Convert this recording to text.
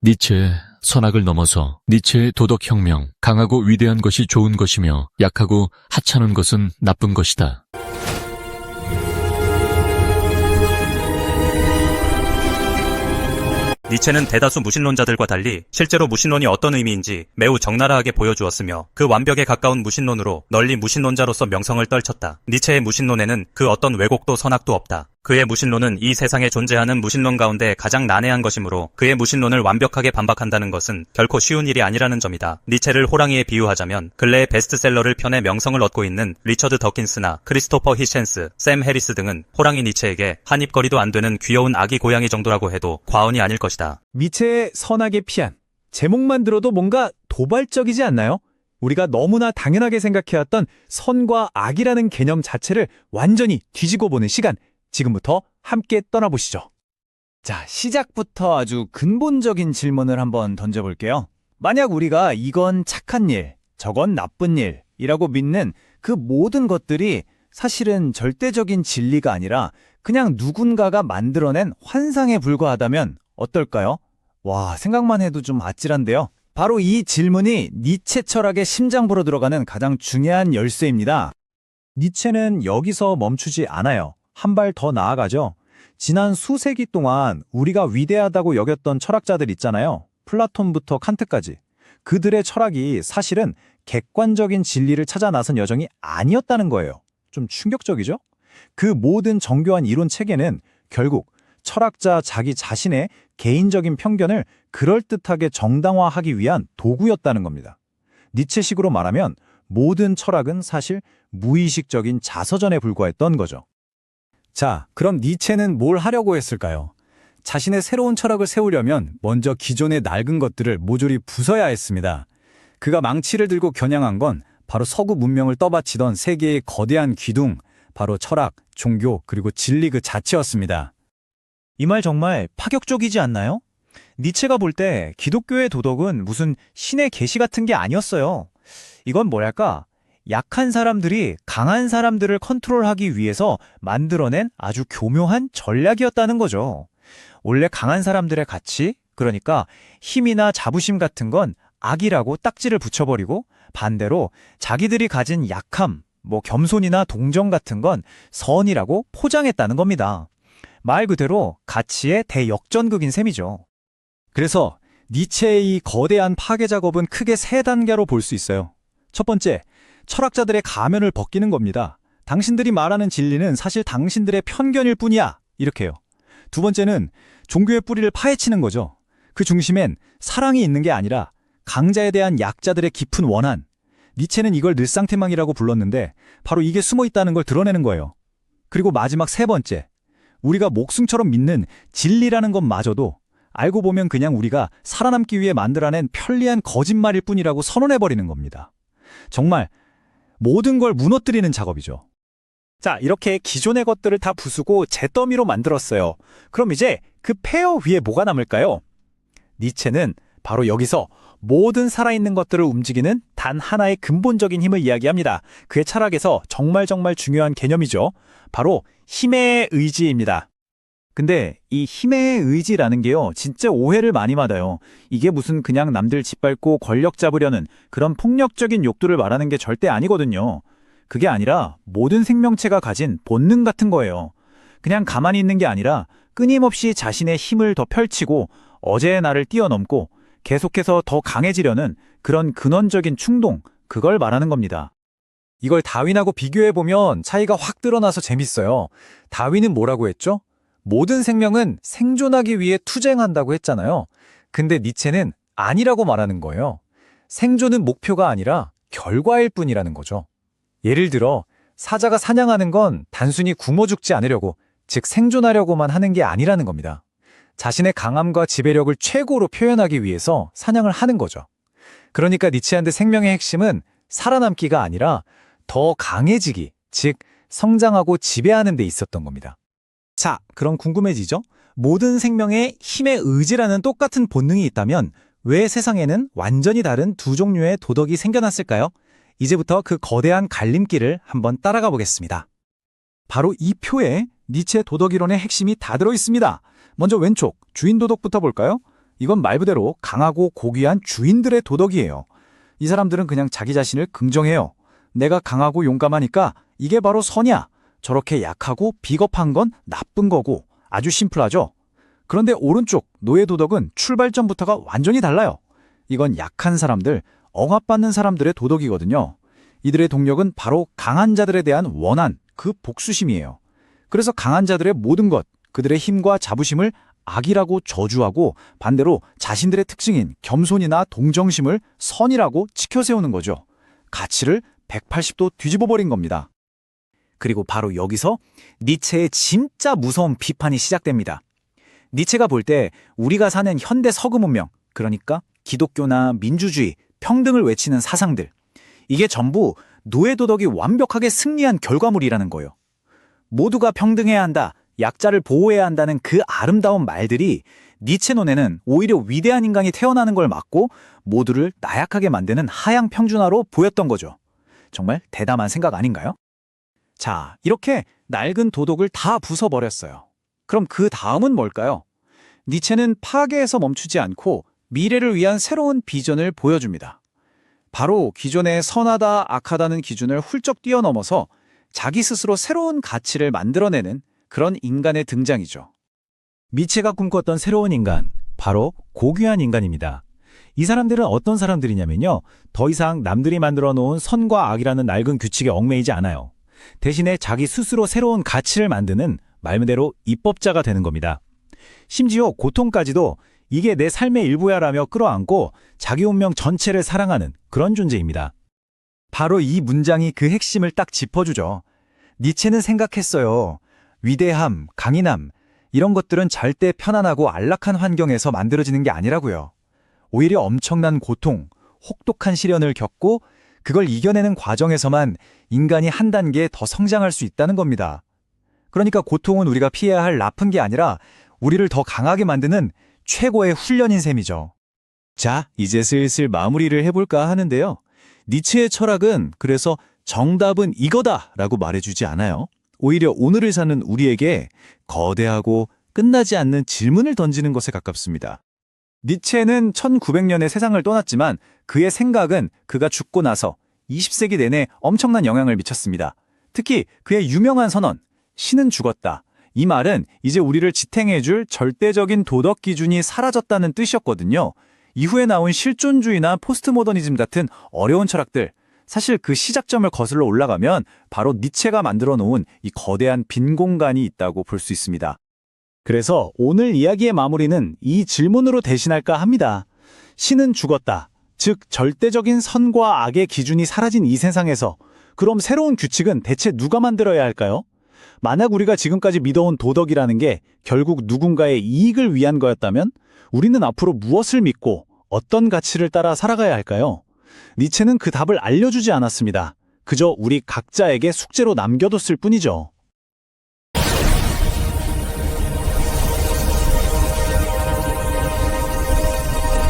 니체의 선악을 넘어서 니체의 도덕혁명, 강하고 위대한 것이 좋은 것이며 약하고 하찮은 것은 나쁜 것이다. 니체는 대다수 무신론자들과 달리 실제로 무신론이 어떤 의미인지 매우 적나라하게 보여주었으며 그 완벽에 가까운 무신론으로 널리 무신론자로서 명성을 떨쳤다. 니체의 무신론에는 그 어떤 왜곡도 선악도 없다. 그의 무신론은 이 세상에 존재하는 무신론 가운데 가장 난해한 것이므로 그의 무신론을 완벽하게 반박한다는 것은 결코 쉬운 일이 아니라는 점이다. 니체를 호랑이에 비유하자면 근래의 베스트셀러를 펴내 명성을 얻고 있는 리처드 더킨스나 크리스토퍼 히셴스, 샘 해리스 등은 호랑이 니체에게 한 입거리도 안 되는 귀여운 아기 고양이 정도라고 해도 과언이 아닐 것이다. 니체의 선악의 피한, 제목만 들어도 뭔가 도발적이지 않나요? 우리가 너무나 당연하게 생각해왔던 선과 악이라는 개념 자체를 완전히 뒤지고 보는 시간, 지금부터 함께 떠나보시죠. 자, 시작부터 아주 근본적인 질문을 한번 던져볼게요. 만약 우리가 이건 착한 일, 저건 나쁜 일이라고 믿는 그 모든 것들이 사실은 절대적인 진리가 아니라 그냥 누군가가 만들어낸 환상에 불과하다면 어떨까요? 와, 생각만 해도 좀 아찔한데요. 바로 이 질문이 니체 철학의 심장부로 들어가는 가장 중요한 열쇠입니다. 니체는 여기서 멈추지 않아요. 한 발 더 나아가죠. 지난 수세기 동안 우리가 위대하다고 여겼던 철학자들 있잖아요. 플라톤부터 칸트까지. 그들의 철학이 사실은 객관적인 진리를 찾아 나선 여정이 아니었다는 거예요. 좀 충격적이죠? 그 모든 정교한 이론 체계는 결국 철학자 자기 자신의 개인적인 편견을 그럴듯하게 정당화하기 위한 도구였다는 겁니다. 니체식으로 말하면 모든 철학은 사실 무의식적인 자서전에 불과했던 거죠. 자, 그럼 니체는 뭘 하려고 했을까요? 자신의 새로운 철학을 세우려면 먼저 기존의 낡은 것들을 모조리 부숴야 했습니다. 그가 망치를 들고 겨냥한 건 바로 서구 문명을 떠받치던 세계의 거대한 기둥, 바로 철학, 종교, 그리고 진리 그 자체였습니다. 이 말 정말 파격적이지 않나요? 니체가 볼 때 기독교의 도덕은 무슨 신의 계시 같은 게 아니었어요. 이건 뭐랄까? 약한 사람들이 강한 사람들을 컨트롤하기 위해서 만들어낸 아주 교묘한 전략이었다는 거죠. 원래 강한 사람들의 가치, 그러니까 힘이나 자부심 같은 건 악이라고 딱지를 붙여버리고 반대로 자기들이 가진 약함, 겸손이나 동정 같은 건 선이라고 포장했다는 겁니다. 말 그대로 가치의 대역전극인 셈이죠. 그래서 니체의 이 거대한 파괴 작업은 크게 세 단계로 볼 수 있어요. 첫 번째, 철학자들의 가면을 벗기는 겁니다. 당신들이 말하는 진리는 사실 당신들의 편견일 뿐이야. 이렇게요. 두 번째는 종교의 뿌리를 파헤치는 거죠. 그 중심엔 사랑이 있는 게 아니라 강자에 대한 약자들의 깊은 원한. 니체는 이걸 늘상태망이라고 불렀는데 바로 이게 숨어 있다는 걸 드러내는 거예요. 그리고 마지막 세 번째, 우리가 목숨처럼 믿는 진리라는 것마저도 알고 보면 그냥 우리가 살아남기 위해 만들어낸 편리한 거짓말일 뿐이라고 선언해버리는 겁니다. 정말 모든 걸 무너뜨리는 작업이죠. 자, 이렇게 기존의 것들을 다 부수고 잿더미로 만들었어요. 그럼 이제 그 폐허 위에 뭐가 남을까요? 니체는 바로 여기서 모든 살아있는 것들을 움직이는 단 하나의 근본적인 힘을 이야기합니다. 그의 철학에서 정말 중요한 개념이죠. 바로 힘의 의지입니다. 근데 이 힘의 의지라는 게요, 진짜 오해를 많이 받아요. 이게 무슨 그냥 남들 짓밟고 권력 잡으려는 그런 폭력적인 욕구를 말하는 게 절대 아니거든요. 그게 아니라 모든 생명체가 가진 본능 같은 거예요. 그냥 가만히 있는 게 아니라 끊임없이 자신의 힘을 더 펼치고 어제의 나를 뛰어넘고 계속해서 더 강해지려는 그런 근원적인 충동, 그걸 말하는 겁니다. 이걸 다윈하고 비교해보면 차이가 확 드러나서 재밌어요. 다윈은 뭐라고 했죠? 모든 생명은 생존하기 위해 투쟁한다고 했잖아요. 근데 니체는 아니라고 말하는 거예요. 생존은 목표가 아니라 결과일 뿐이라는 거죠. 예를 들어 사자가 사냥하는 건 단순히 굶어 죽지 않으려고, 즉 생존하려고만 하는 게 아니라는 겁니다. 자신의 강함과 지배력을 최고로 표현하기 위해서 사냥을 하는 거죠. 그러니까 니체한테 생명의 핵심은 살아남기가 아니라 더 강해지기, 즉 성장하고 지배하는 데 있었던 겁니다. 자, 그럼 궁금해지죠? 모든 생명에 힘의 의지라는 똑같은 본능이 있다면 왜 세상에는 완전히 다른 두 종류의 도덕이 생겨났을까요? 이제부터 그 거대한 갈림길을 한번 따라가 보겠습니다. 바로 이 표에 니체 도덕이론의 핵심이 다 들어있습니다. 먼저 왼쪽, 주인 도덕부터 볼까요? 이건 말 그대로 강하고 고귀한 주인들의 도덕이에요. 이 사람들은 그냥 자기 자신을 긍정해요. 내가 강하고 용감하니까 이게 바로 선이야. 저렇게 약하고 비겁한 건 나쁜 거고. 아주 심플하죠? 그런데 오른쪽 노예 도덕은 출발점부터가 완전히 달라요. 이건 약한 사람들, 억압받는 사람들의 도덕이거든요. 이들의 동력은 바로 강한 자들에 대한 원한, 그 복수심이에요. 그래서 강한 자들의 모든 것, 그들의 힘과 자부심을 악이라고 저주하고 반대로 자신들의 특징인 겸손이나 동정심을 선이라고 치켜세우는 거죠. 가치를 180도 뒤집어버린 겁니다. 그리고 바로 여기서 니체의 진짜 무서운 비판이 시작됩니다. 니체가 볼 때 우리가 사는 현대 서구 문명, 그러니까 기독교나 민주주의, 평등을 외치는 사상들, 이게 전부 노예 도덕이 완벽하게 승리한 결과물이라는 거예요. 모두가 평등해야 한다, 약자를 보호해야 한다는 그 아름다운 말들이 니체 논에는 오히려 위대한 인간이 태어나는 걸 막고 모두를 나약하게 만드는 하향 평준화로 보였던 거죠. 정말 대담한 생각 아닌가요? 자, 이렇게 낡은 도덕을 다 부숴버렸어요. 그럼 그 다음은 뭘까요? 니체는 파괴에서 멈추지 않고 미래를 위한 새로운 비전을 보여줍니다. 바로 기존의 선하다, 악하다는 기준을 훌쩍 뛰어넘어서 자기 스스로 새로운 가치를 만들어내는 그런 인간의 등장이죠. 니체가 꿈꿨던 새로운 인간, 바로 고귀한 인간입니다. 이 사람들은 어떤 사람들이냐면요. 더 이상 남들이 만들어 놓은 선과 악이라는 낡은 규칙에 얽매이지 않아요. 대신에 자기 스스로 새로운 가치를 만드는 말 그대로 입법자가 되는 겁니다. 심지어 고통까지도 이게 내 삶의 일부야라며 끌어안고 자기 운명 전체를 사랑하는 그런 존재입니다. 바로 이 문장이 그 핵심을 딱 짚어주죠. 니체는 생각했어요. 위대함, 강인함, 이런 것들은 절대 편안하고 안락한 환경에서 만들어지는 게 아니라고요. 오히려 엄청난 고통, 혹독한 시련을 겪고 그걸 이겨내는 과정에서만 인간이 한 단계 더 성장할 수 있다는 겁니다. 그러니까 고통은 우리가 피해야 할 나쁜 게 아니라 우리를 더 강하게 만드는 최고의 훈련인 셈이죠. 자, 이제 슬슬 마무리를 해볼까 하는데요. 니체의 철학은 그래서 정답은 이거다 라고 말해주지 않아요. 오히려 오늘을 사는 우리에게 거대하고 끝나지 않는 질문을 던지는 것에 가깝습니다. 니체는 1900년에 세상을 떠났지만 그의 생각은 그가 죽고 나서 20세기 내내 엄청난 영향을 미쳤습니다. 특히 그의 유명한 선언, 신은 죽었다. 이 말은 이제 우리를 지탱해줄 절대적인 도덕 기준이 사라졌다는 뜻이었거든요. 이후에 나온 실존주의나 포스트모더니즘 같은 어려운 철학들, 사실 그 시작점을 거슬러 올라가면 바로 니체가 만들어 놓은 이 거대한 빈 공간이 있다고 볼 수 있습니다. 그래서 오늘 이야기의 마무리는 이 질문으로 대신할까 합니다. 신은 죽었다. 즉 절대적인 선과 악의 기준이 사라진 이 세상에서 그럼 새로운 규칙은 대체 누가 만들어야 할까요? 만약 우리가 지금까지 믿어온 도덕이라는 게 결국 누군가의 이익을 위한 거였다면 우리는 앞으로 무엇을 믿고 어떤 가치를 따라 살아가야 할까요? 니체는 그 답을 알려주지 않았습니다. 그저 우리 각자에게 숙제로 남겨뒀을 뿐이죠.